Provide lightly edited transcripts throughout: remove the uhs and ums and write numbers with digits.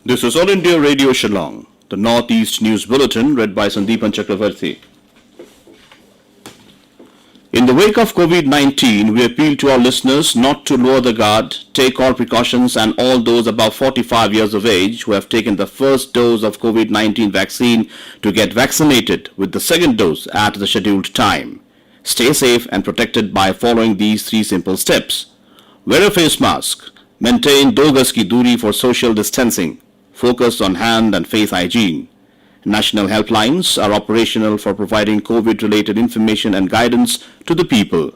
This is All India Radio Shillong, the Northeast News Bulletin read by Sandeepan Chakravarti. In the wake of COVID-19, we appeal to our listeners not to lower the guard, take all precautions, and all those above 45 years of age who have taken the first dose of COVID-19 vaccine to get vaccinated with the second dose at the scheduled time. Stay safe and protected by following these 3 simple steps. Wear a face mask. Maintain 2 gaz ki duri for social distancing. Focus on hand and face hygiene. National helplines are operational for providing COVID-related information and guidance to the people.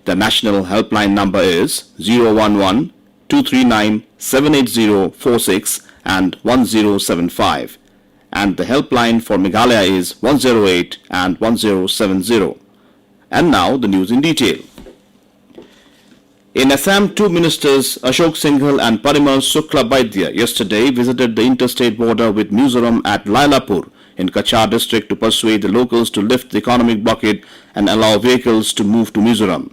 The national helpline number is 011-239-78046 and 1075. And the helpline for Meghalaya is 108 and 1070. And now the news in detail. In Assam, 2 ministers, Ashok, Singhal and Parimal Suklabaidya, yesterday visited the interstate border with Mizoram at Lailapur in Cachar district to persuade the locals to lift the economic blockade and allow vehicles to move to Mizoram.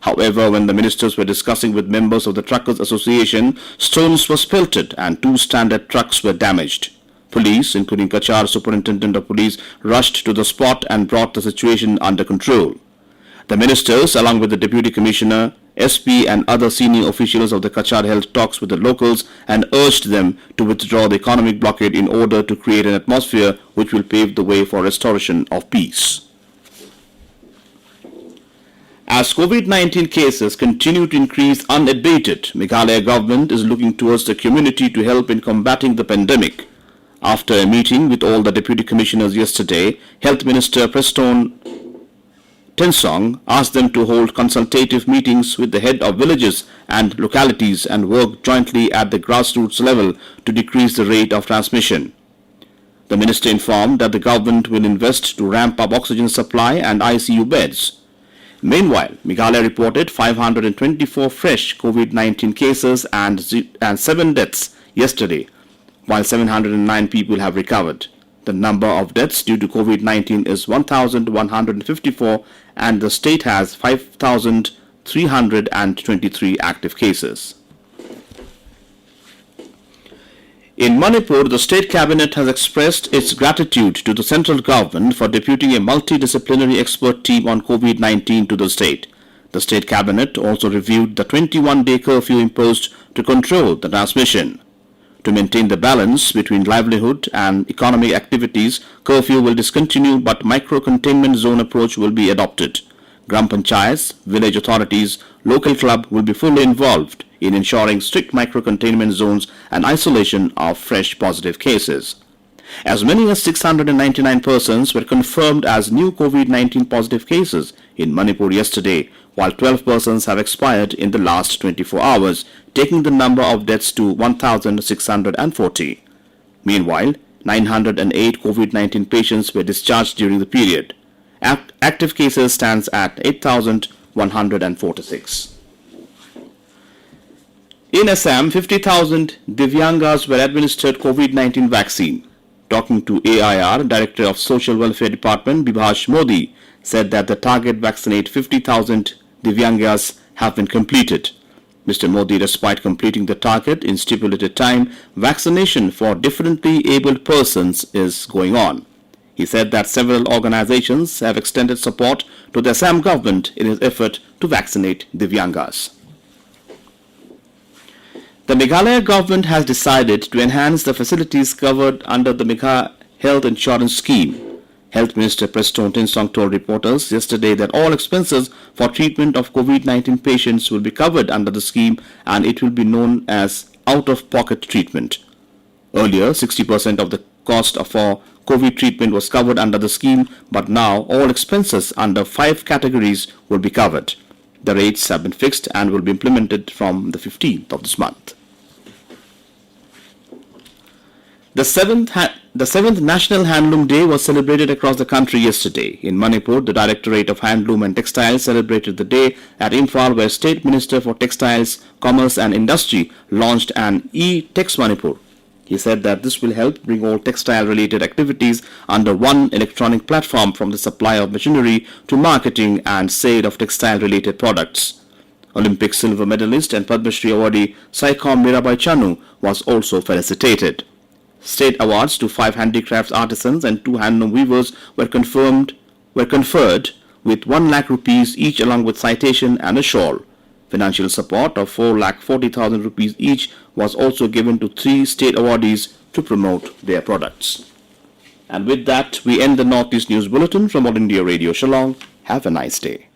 However, when the ministers were discussing with members of the Truckers Association, stones were pelted and 2 standard trucks were damaged. Police, including Cachar Superintendent of Police, rushed to the spot and brought the situation under control. The ministers, along with the Deputy Commissioner, SP and other senior officials of the Cachar held talks with the locals and urged them to withdraw the economic blockade in order to create an atmosphere which will pave the way for restoration of peace. As COVID-19 cases continue to increase unabated, Meghalaya Government is looking towards the community to help in combating the pandemic. After a meeting with all the Deputy Commissioners yesterday, Health Minister Preston Tensong asked them to hold consultative meetings with the head of villages and localities and work jointly at the grassroots level to decrease the rate of transmission. The minister informed that the government will invest to ramp up oxygen supply and ICU beds. Meanwhile, Meghalaya reported 524 fresh COVID-19 cases and 7 deaths yesterday, while 709 people have recovered. The number of deaths due to COVID-19 is 1,154 and the state has 5,323 active cases. In Manipur, the state cabinet has expressed its gratitude to the central government for deputing a multidisciplinary expert team on COVID-19 to the state. The state cabinet also reviewed the 21-day curfew imposed to control the transmission. To maintain the balance between livelihood and economic activities, curfew will discontinue but micro-containment zone approach will be adopted. Gram panchayats, village authorities, local club will be fully involved in ensuring strict micro-containment zones and isolation of fresh positive cases. As many as 699 persons were confirmed as new COVID-19 positive cases in Manipur yesterday, while 12 persons have expired in the last 24 hours, taking the number of deaths to 1,640. Meanwhile, 908 COVID-19 patients were discharged during the period. Active cases stands at 8,146. In Assam, 50,000 Divyangas were administered COVID-19 vaccine. Talking to AIR, Director of Social Welfare Department Bibhash Modi said that the target vaccinate 50,000 Divyangas have been completed. Mr. Modi, despite completing the target in stipulated time, vaccination for differently abled persons is going on. He said that several organizations have extended support to the Assam government in its effort to vaccinate Divyangas. The Meghalaya government has decided to enhance the facilities covered under the Megha Health Insurance Scheme. Health Minister Preston Tensong told reporters yesterday that all expenses for treatment of COVID-19 patients will be covered under the scheme and it will be known as out-of-pocket treatment. Earlier, 60% of the cost for COVID treatment was covered under the scheme, but now all expenses under 5 categories will be covered. The rates have been fixed and will be implemented from the 15th of this month. The 7th National Handloom Day was celebrated across the country yesterday. In Manipur, the Directorate of Handloom and Textiles celebrated the day at Imphal, where State Minister for Textiles, Commerce and Industry launched an e-Texmanipur. He said that this will help bring all textile-related activities under one electronic platform, from the supply of machinery to marketing and sale of textile-related products. Olympic silver medalist and Padma Shri awardee Saikom Mirabai Chanu was also felicitated. State awards to 5 handicrafts artisans and 2 handloom weavers were conferred with 1 lakh rupees each along with citation and a shawl. Financial support of 4,40,000 rupees each was also given to 3 state awardees to promote their products. And with that, we end the Northeast News Bulletin from All India Radio Shillong. Have a nice day.